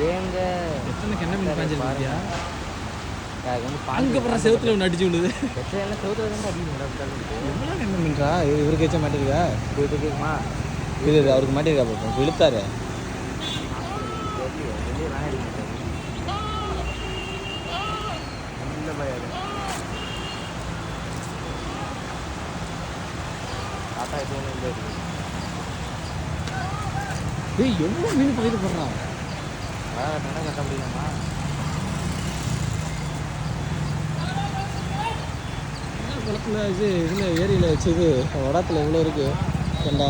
ஏங்க எத்தனை என்ன மீன் பாஞ்சிருக்கியா அங்கே அப்புறம் செவத்துல ஒன்று அடிச்சு விடுது எல்லாம் செவத்துல தான் அடிக்கணும். எவ்வளோ என்ன மீன்ரா இவருக்கு வச்ச மாட்டிருக்கா இது கேட்குமா? இது அவருக்கு மாட்டிருக்கா பார்ப்போம் இழுத்தாரு வெளியே வேணா அடிக்க மாட்டாரு. நல்ல பயம். தாத்தா எதுவும் இல்லை. ஏய் எவ்வளோ மீன் பகிர்ந்து போடுறான் வேலை கட்ட முடியுமா? குளத்தில் வச்சு இதில் ஏரியில் வச்சு இது வடத்தில் எவ்வளோ இருக்குது கண்டா